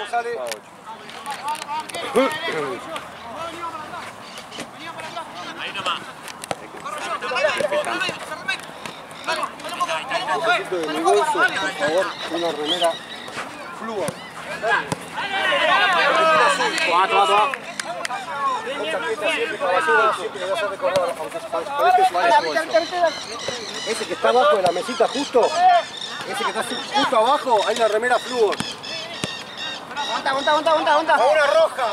no sale. Ahí nomás. Un poquito de mi bolso, por favor, una remera Fluor. Toma. Esta fiesta siempre para basura, siempre le vas a recordar, aunque parece su bolso. Ese que está abajo de la mesita justo, ese que está justo abajo, hay una remera Fluor. Aguanta. Una roja.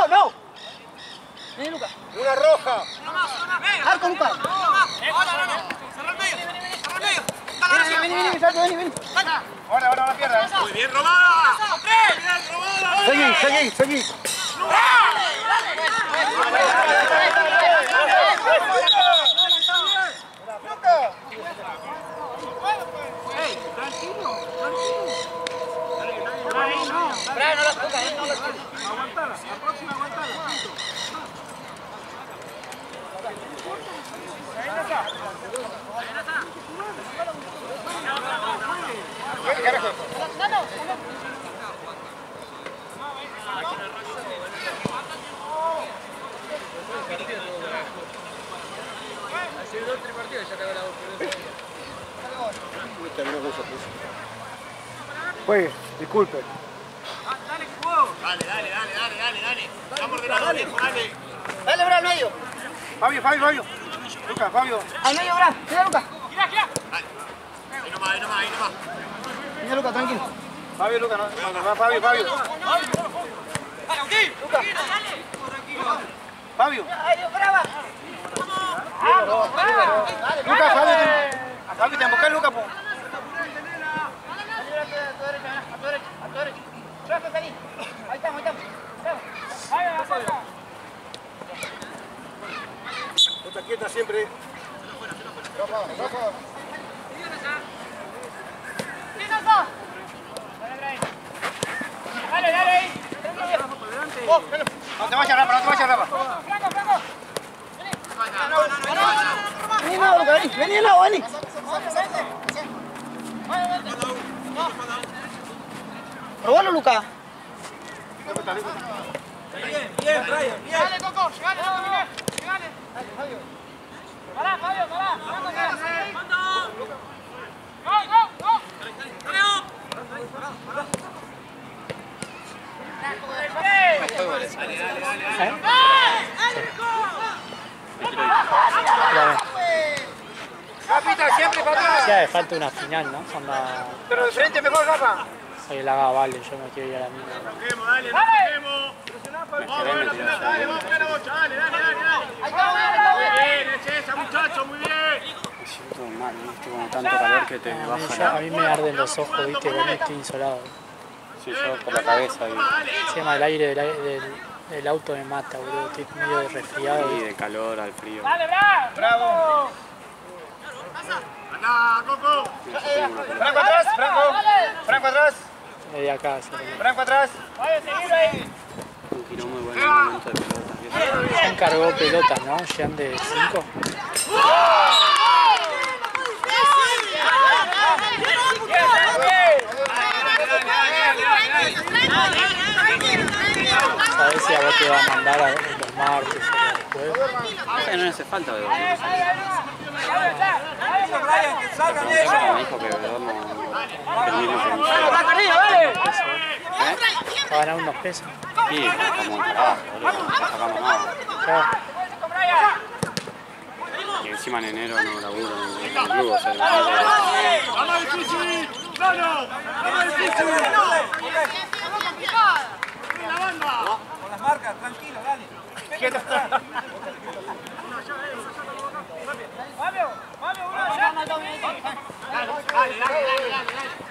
No. Vení, Luca. Una roja. Arco, Luca. Cerra el medio. Vení. Ahora la pierda. Muy bien robada. Bien robada. Seguí. Aguantala, la próxima aguantala. Juegue, disculpe. Dale. Vamos ordenando, viejo, dale. Dale, Bra, al medio. Fabio. Lucas, Fabio. Al medio, Bra. Mira, Luca. Dale. Ahí nomás. Mira, Luca, tranquilo. Fabio, Lucas, no, Fabio. Luca. Fabio. Ay, brava. Lucas, Fabio, te buscar Lucas, po. A tu derecha. Rafa, salí. Ahí estamos. Está quieta siempre. Rafa. Dale ahí. No te vayas, Rafa. Vení, no, Luca, vení. Robalo, Luca. Bien, Brian. Dale, Coco, llegale. Fabio. Pará. Go. Capita, siempre para atrás. Ya falta una final, ¿no? Pero de frente mejor, Rafa. Soy la haga vale, yo me quiero ir a la mina. Dale. Vamos a ver la bocha, dale. Ahí está. Bien, eche esa, muchacho, muy bien. Me siento mal, ¿no? Estoy con tanto calor que te baja A mí me arden los ojos, viste, con estoy insolado. Sí, yo por la cabeza Encima el aire del auto me mata, boludo. Estoy medio de resfriado. y de calor al frío. Dale, Bravo. Anda, Coco. Franco atrás. De acá, sí. Franco atrás. Un tiro muy bueno en el momento de pelota. Se encargó pelotas, ¿no? Jean de 5. A ver si a vos te va a mandar los martes o después. No le hace falta de Brian, que salgan me dijo que Bedorno termine con Va a ganar unos pesos. sí, como sacamos nada. Claro. Y encima en enero no laburo en el club, o sea, Vamos difícil. Vamos difícil. La banda. con las marcas, tranquilo, dale. Dale.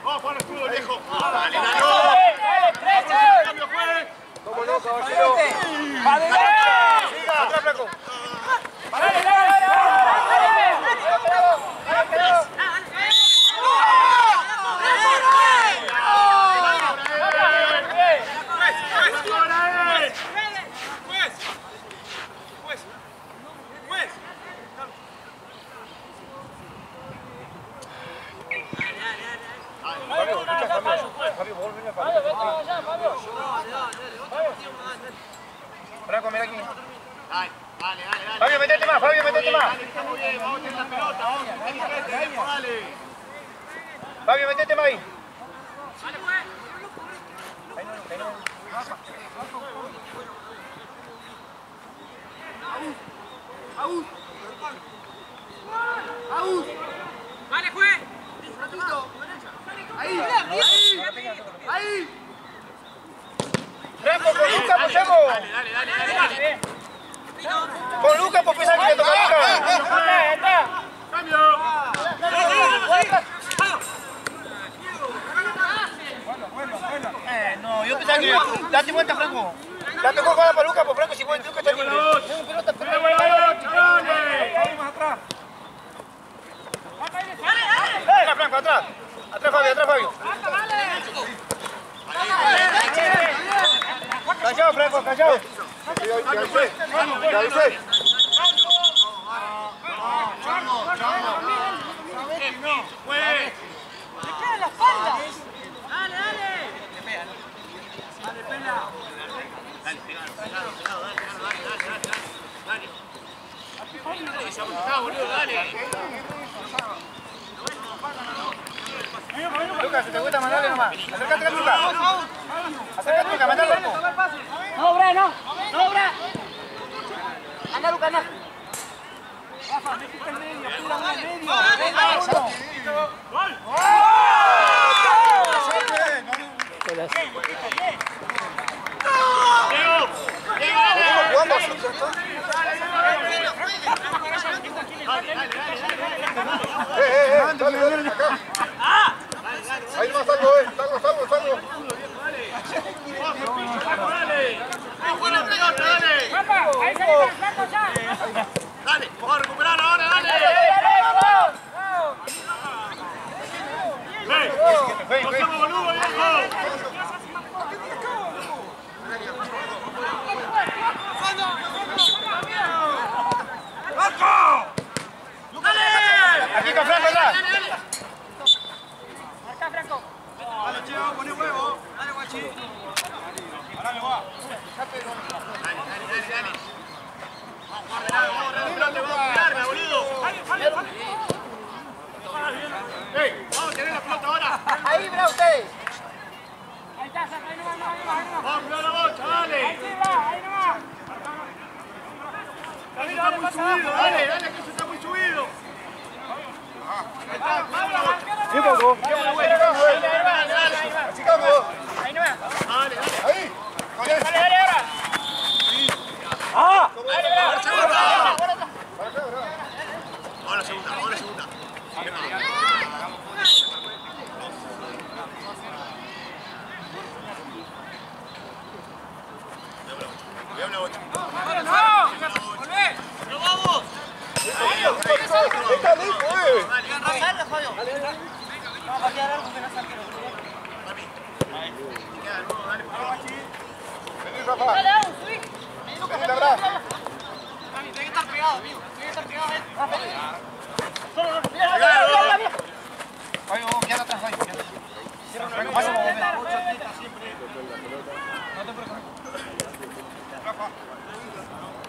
Vamos por el escudo, viejo. Dale. Cambio, juez. ¿Cómo no, caballero? Siga, atrás, Franco. Fabio, Franco, mira aquí. Fabio, metete más, Fabio, metete más. Estamos bien, vamos a tener la pelota, vamos a tener viejo, dale. Fabio, metete más ahí. Vale, juez. Ahí, ahí. Franco, con Lucas apoyamos. Dale. Con Lucas, pues pensá que le toca a Lucas. Cambio. No, yo pensaba que... Date vuelta, Franco. Date con para Lucas, pues Franco, si puede Lucas está libre. Vamos atrás. Atrás, Franco, atrás. Atrás, Fabio. Callao, Franco, callao. Te avisé. Lucas, si te gusta mandarle nomás. Acércate a Lucas. Acércate, Lucas, mandale. No, Bra, no. Anda, Lucas, anda. ¿Jugando así ya está? Dale, acá. Ahí nomás salgo, salgo. Dale, vamos a recuperar ahora, dale. ¡No seamos boludos, viejo! Aquí con Franco atrás. Marca, Franco. Dale, che, vamos a poner huevo. Dale, guachi. Ahora me va. Dale. Vamos a cuidarla, boludo. Vamos a tener la pelota ahora. Ahí, Bra, ustedes. Ahí está, ahí nomás. Vamos a cuidar la bocha, dale. Ahí nomás. Está muy subido, dale, que eso está muy subido. Ahí está, ¿Qué poco? dale. Achicamos. Ahí nomás. Dale. Ahí. Con él. Dale ahora. Ahora segunda. Voy a una bocha. ¡No vamos! Está listo, Vení, Rafa. Vení, Labra. Tiene que estar pegado, amigo. Fabio, vamos a quedar atrás, Fabio. Franco, pasa como vos.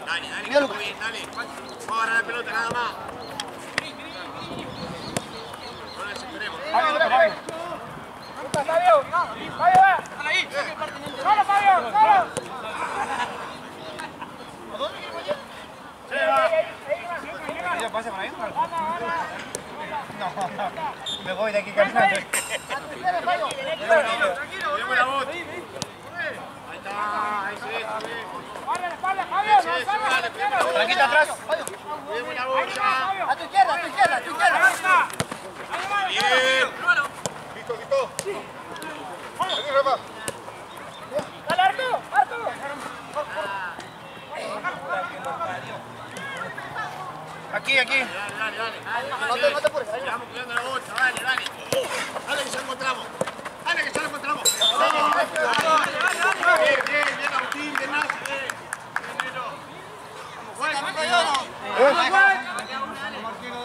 Dale, muy bien, dale. Vamos a agarrar la pelota nada más. No nos desesperemos. Fabio, Fabio. Fabio, va. Dale ahí. ¡Solo, Fabio! ¡Solo! ¿Ya pasa por ahí? No, me voy de aquí caminando. Tranquilo, cuidemos la bota. Ahí está, ahí se ve. Fabio, Tranquilo atrás. cuidemos la bocha. A tu izquierda. Bien. Listo. Vení, Rafa. Dale, Arturo. Aquí. Dale. No te apures. Estamos cuidando la bocha, dale. Dale que ya lo encontramos. Bien, Agustín, bien, Nazi,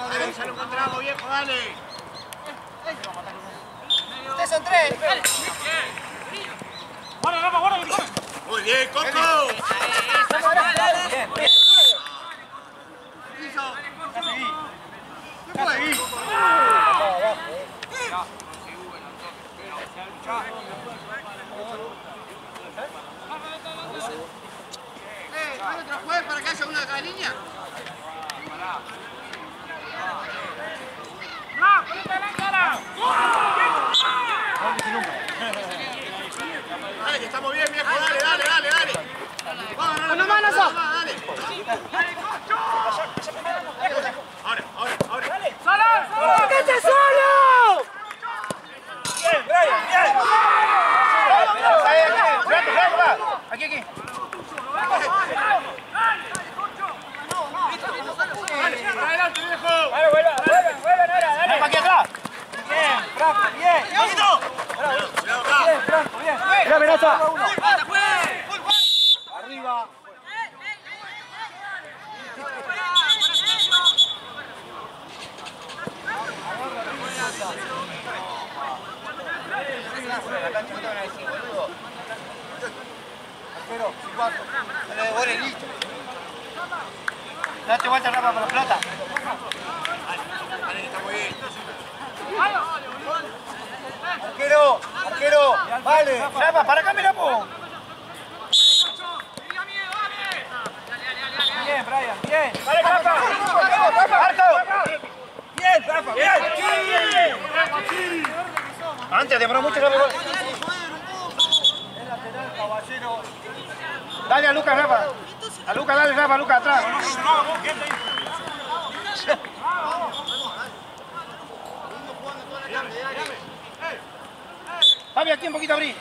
Dale, ya lo encontramos, viejo, dale. Ustedes son tres. Muy bien, Coco. Dale, que estamos bien, viejo, dale. Vamos, dale. Ahora. ¡Solo! ¡Quédate solo! Bien, Brian, bien. Aquí. Adelante, viejo. Vuelvan ahora, dale. Aquí atrás. Bien, Franco, bien. Bien, Franco, bien. Mira, Menaza. Arriba. Date vuelta rápido por la pelota. Dale, que está muy bien. Arquero. Vale. Rafa, para acá, mira, po. Bien, Brian, bien. Dale, Rafa. Harto. Bien, Rafa, bien. Antes demoró mucho, Rafa. Dale a Lucas, Rafa. A Lucas, dale, Rafa, Lucas, atrás. Fabi, aquí un poquito abrí.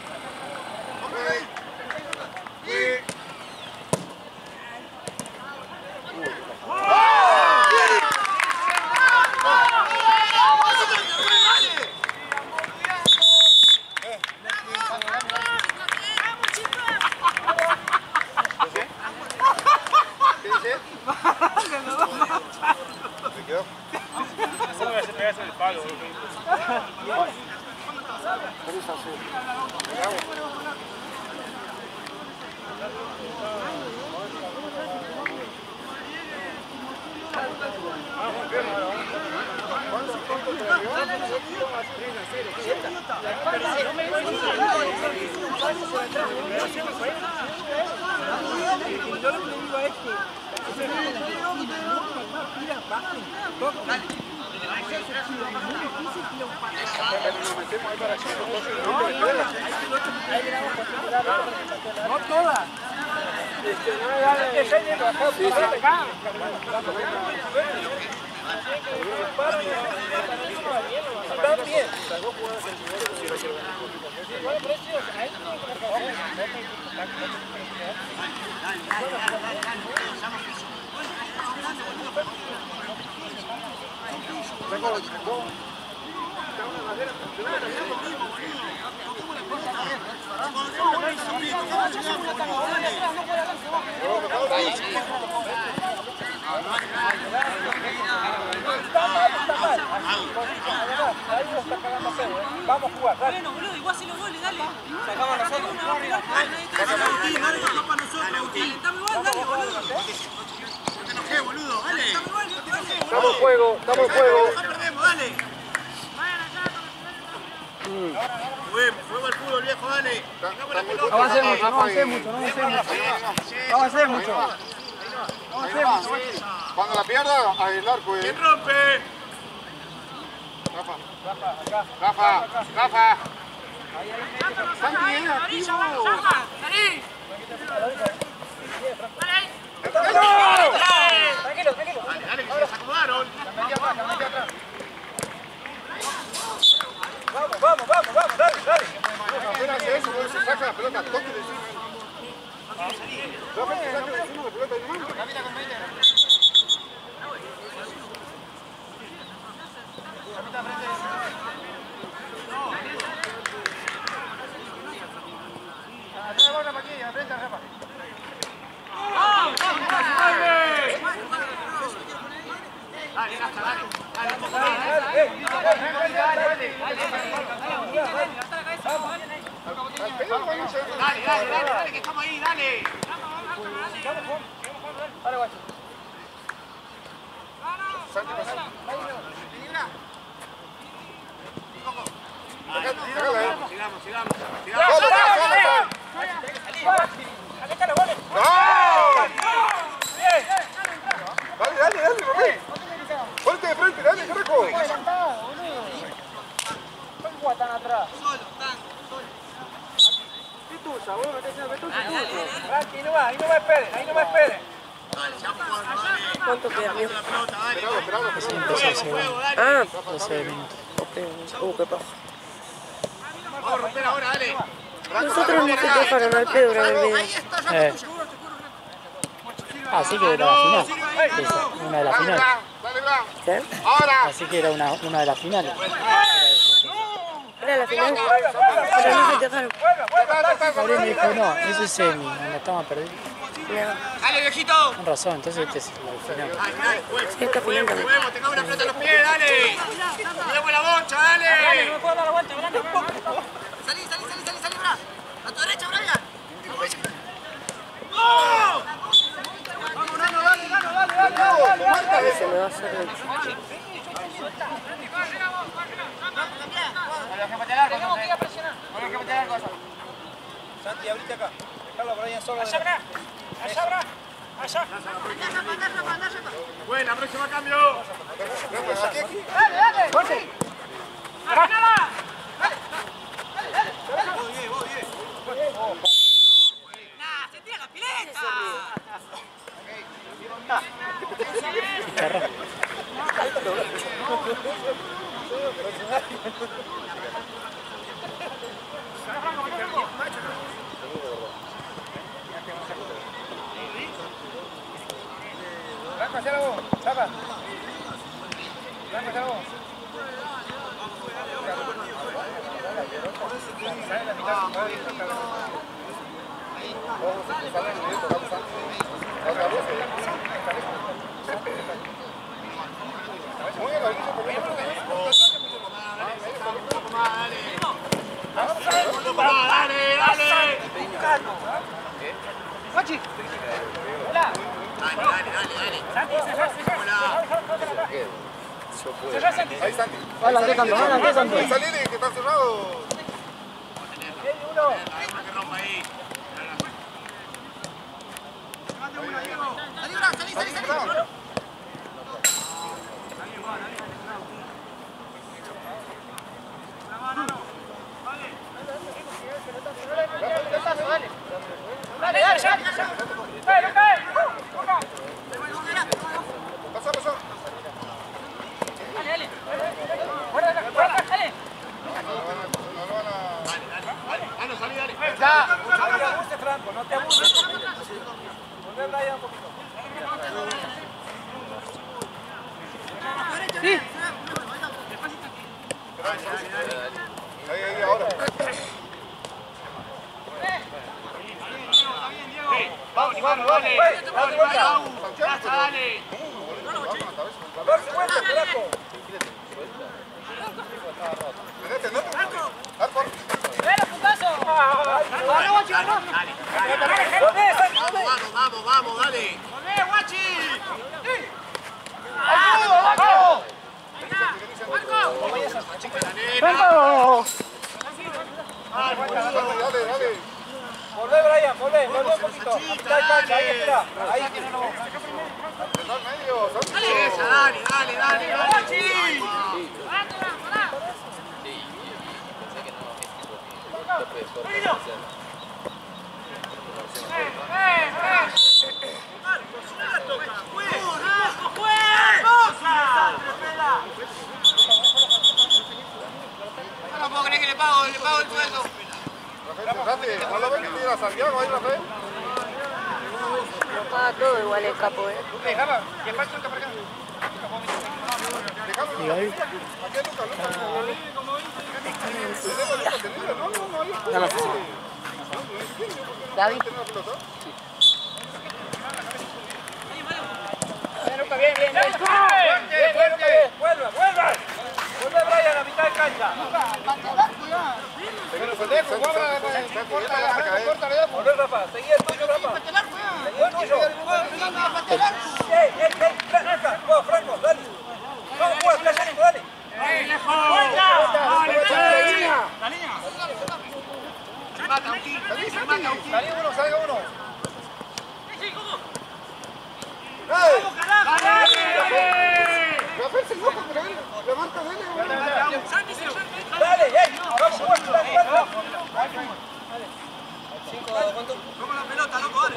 No todas. Vamos a jugar, dale. Bueno, boludo, igual si los goles, dale. Sacamos nosotros. No te enojé, boludo, dale. Estamos en juego. No perdemos, dale. Juego al fútbol, viejo, dale. No avancé mucho. Cuando la pierda, al arco. ¿Quién rompe? Rafa. Santi, activo. Tranquilo. Dale, que se acomodaron. Vamos, dale. Apenas eso, se saca la pelota, toque de encima. Rafa, que saca de encima la pelota de mano. Dale, que estamos ahí, dale. Dale, guacho. Sigamos. tuya, vos metés una metusa tuya. Ahí no me esperen, ahí no me esperen. Dale, ya jugando, dale. ¿Cuánto queda, amigo? La pelota, dale. Así empezó el segundo. Ah, 12 minutos. qué paja. Vamos a romper ahora, dale. Nosotros no se dejaron al pedo grabar el video. Ahí está, ya está tuyo. Así que era la final. Esa, una de las finales. Dale, Blanc. ¿Qué? Ahora. Así que era una de las finales. Era la final. Pero no se dejaron. Gabriel me dijo, no, eso es semi, donde estamos perdidos. Dale, viejito. Con razón, entonces este es la final. Dale, juego. Sí, esta final también. Juego, tengamos una pelota en los pies, dale. Cuidado la bocha, dale. Salí, Bra. A tu derecha, Brian. ¡Oh! Vamos, Nano, dale. Se me va a hacer el... Tenemos que ir a presionar. Santi, abrite acá. Dejalo a Brian solo. Allá, Bra. Allá. Buena, próxima cambio. Dale. ¡Fuerte! ¡Arranala! ¡Se tira la pileta! Charra. Blanco, hacia la voz. Saca. Blanco, hacia la voz. Sale la mitad. Dale. Guachi. Hola. Dale. Santi, cerrá. Cerrá, Santi. Ahí, Santi. Adelante, tanto, adelante, tanto. Salí, que está cerrado. Que rompa ahí. Salí. Dale, ya. Dale, cae. Pasá. Dale. Fuera de acá, dale. Ah, no, salí, dale. Ya. No te abuses, Franco, no te abuses. Volvé, Brian, un poquito. Sí. Ahí, ahora. Vamos, dale. Dale. A ver si vuelta, Franco. Vamos, dale. Volvé, Brian, volvé un poquito. Ahí espera. Ahí. Dale. No puedo creer que le pago el sueldo. ¿No lo ven que tira Santiago ahí, Rafael? Lo paga todo igual el capo, Dejala, que pase para acá. Y ahí, Gaby. Bien. Vuelva. Vuelve, Brian, a la mitad de cancha. Volvé, Rafa. Seguí el tuyo, Rafa. Seguí el tuyo. Franco, dale. Vamos, juega, Playerito, dale. Mata un tiro. Salga uno. Dale, vamos, Toma la pelota, loco, dale.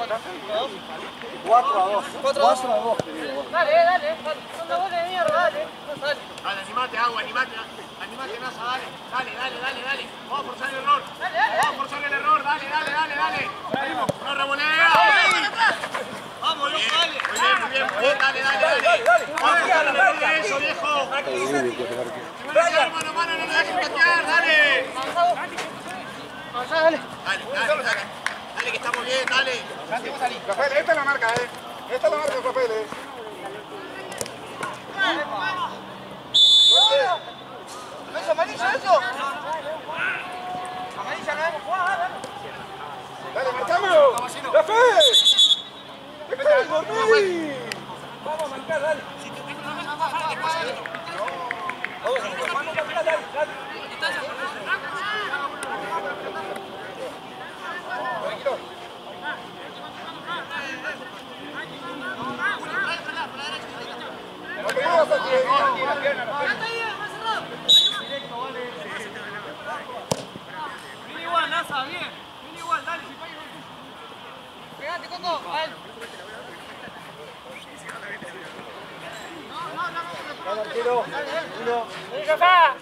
4-2. 4-2, querido. Dale. Son dos goles de mierda, dale. Dale, animate, Agua, animate, Nasa, dale. Vamos a forzar el error. Vamos a forzar el error, dale. No revolea. Vamos, loco, dale. Muy bien, dale. Vamos a forzar el error de eso, viejo. Mano a mano, no le dejes patear, dale. Dale. Dale, que estamos bien, dale. Rafael, esta es la marca, Esta es la marca, Rafael, ¿No es amarilla eso? Amarilla no hemos jugado, dale. Dale, marcamos. Rafael. ¡Déjale dormir! Vamos a marcar, dale. Viene igual, Nasa, bien. Viene igual, dale. Pegate, Coco. Dale, arquero. 1. ¡Rafa!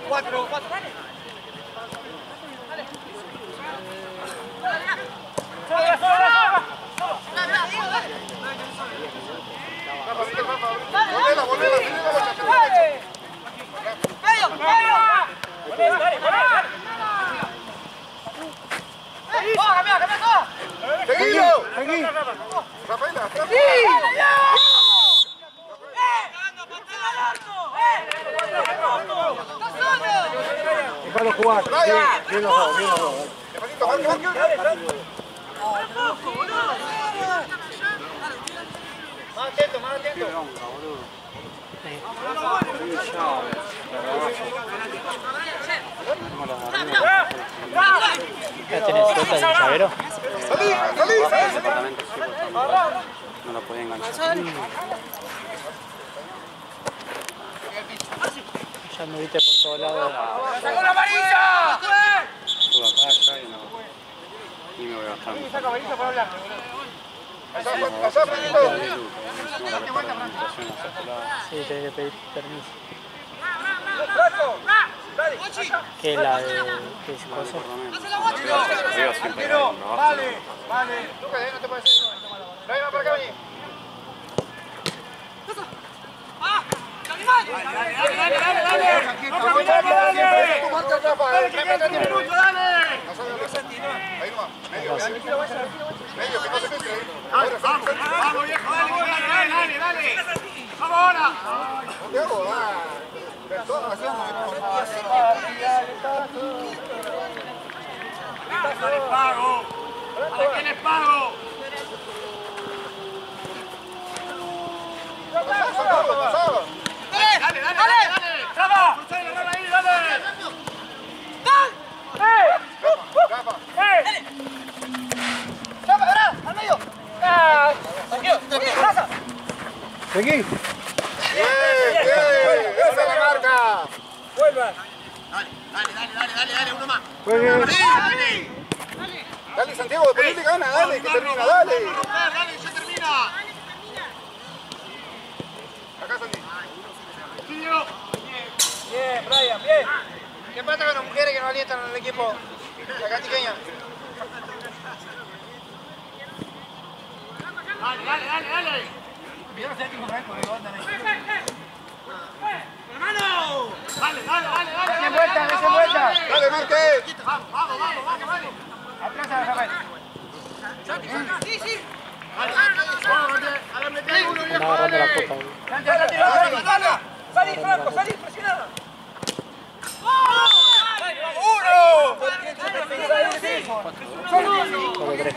4. Volvela. ¡Seguilo! Rafael, atrás. Dejalo jugar. Bien los dos. Más atento. ¿Ya tenés suelta el llavero? ¡Salí! No lo podía enganchar. Ya anduviste por todos lados. ¡Sacó la amarilla! Estuve acá y no. Y me voy bajando. Saca amarilla para hablar. Pasá, Sí, tenés que pedir permiso. ¡Brazo! ¡Dale! ¿Qué es la de qué es cosa? Arriba siempre hay uno, abajo. Vale. Lucas, no te parece. Dale, va para acá, vení. Ahí nomás, medio, que no se filtre. Vamos, viejo, dale. Vamos ahora. ¿Qué hago? Les pago. ¿A qué les pago? Pasaba. Dale. ¡Traba! ¡Cruzá el error ahí, dale! Rafa. Seguí. Bien, esa es la marca. Vuelvan. Dale, uno más. Jueguen. Dale, Santiago, ponele gana, dale, que termina, dale. Dale, ya termina. Acá, Santi. Bien, Brian, bien. ¿Qué pasa con las mujeres que no alientan al equipo? La cantiqueña. Dale. ¿Vieron ese tipo de por ahí? ¡Hermano! Dale. ¡Dese vuelta! Dale, Márquez. Vamos, dale. Atrás a Rafael. Sí. A la meter uno, Anda viejo, agarrando la dale. copa, boludo. ¡Salí, Franco! ¡Salí, presiona! Solo tres.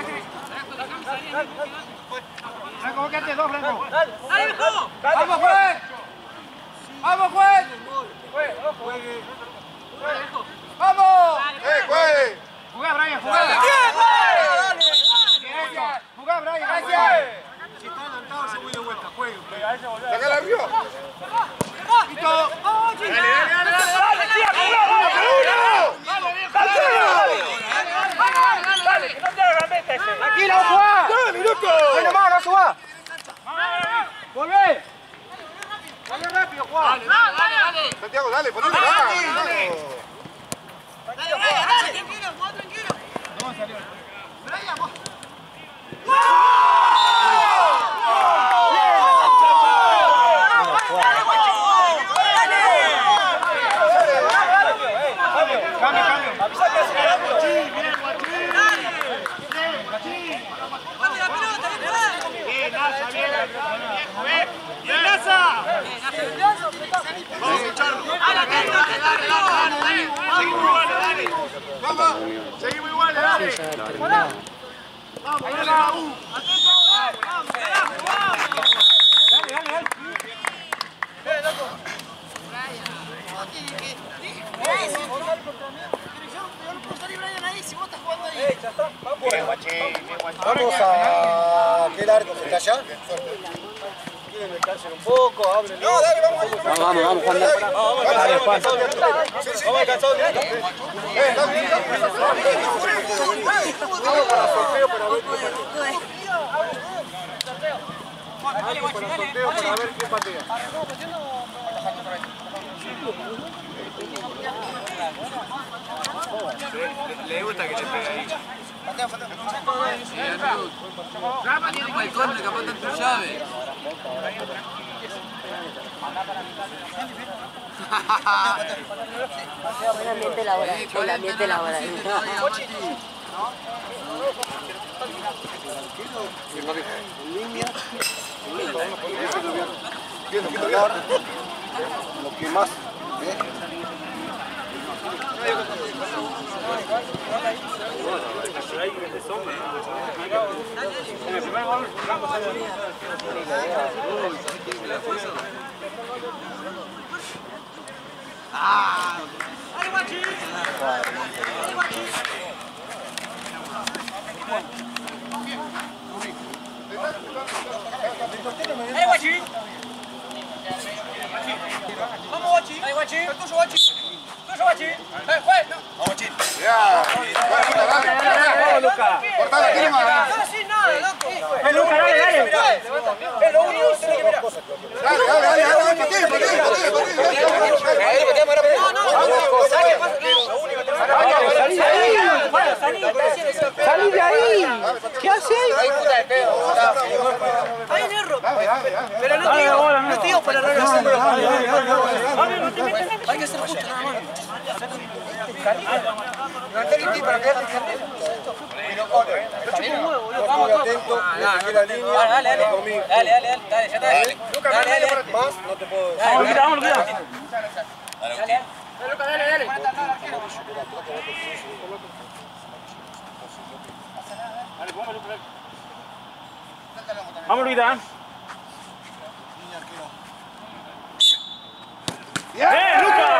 Franco, vos quedate dos, Franco. ¡Dale, viejo! ¡Vamos, juez! ¡Vamos, juez! ¡Vamos! Juegue. ¡Jugá, Brian, jugá! ¡Jugá, Brian! ¡Gracias! Si está adelantado, se voy de vuelta. Juegue. Sacala arriba. Dale, viejo, dale. Seguimos igual, dale. Sí, ya terminó. Vamos, dale, Raúl. Atento. Vamos, Vamos a aquel arco que está allá. Quieren descansen un poco, hablen. No, dale, vamos. Vamos, Juan. Dale, Juan. Vamos alcanzado. Vamos para sorteo para ver quién patea. Para sorteo para ver quién patea. Le gusta que le pegue ahí. Tiene balcón, capaz está en tu llave. Buen ambiente laboral. El ambiente laboral. En línea. Lo que más. En el primer gol, Ramos sale de Vamos, Guachi. Ahí, Guachi. El tuyo, Guachi. Tuyo, Guachi. Juez. Vamos, Guachi. Vamos, Luca. Cortala, tiene más. No sin nada, loco. Luca, dale. Es lo único que tenés que mirar. Dale, patee. ¡Salí de ahí! ¿Qué haces? Ahí, Nerro. Pero no te digo para regresar. Hay que ser justo, nada más. Levantar el tiro para quedarte en cartel. Vamos, atento, la línea. Dale, ya está. Dale. Más, no te puedo decir. Vamos, Luca. Dale. Vamos, Luquita. ¡Bien, Luca!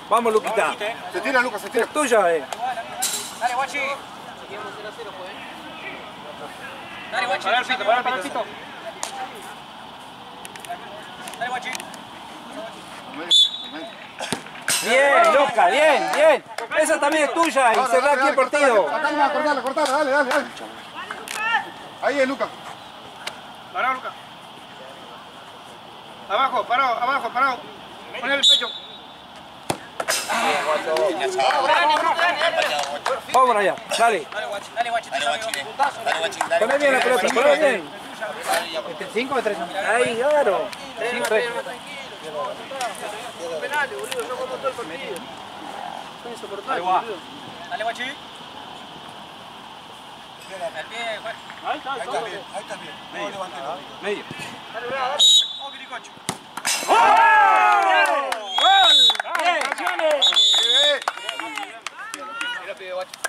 Vamos, Luquita. Se tira, Lucas, se tira. Es tuya, Dale, Guachi. Dale, Guachi. Para el pito. Dale, Guachi. Bien, Luca, bien. Esa también es tuya y cerrá aquí el partido. Cortala, dale. Ahí es, Lucas. Parado, Luca. Abajo, parado. Poné el pecho. Vamos para allá, dale. Dale, Guachi. Poné bien la pelota, poné bien. 5 o 3. Ahí, claro. 5 3. Penales, boludo, no jugamos todo el partido. Son insoportables, boludo. Dale, Guachi. El pie, juez. Ahí está bien. Medio. Dale, dale. Vamos, Quiricocho. ¡Gol! ¡Bien! Bien.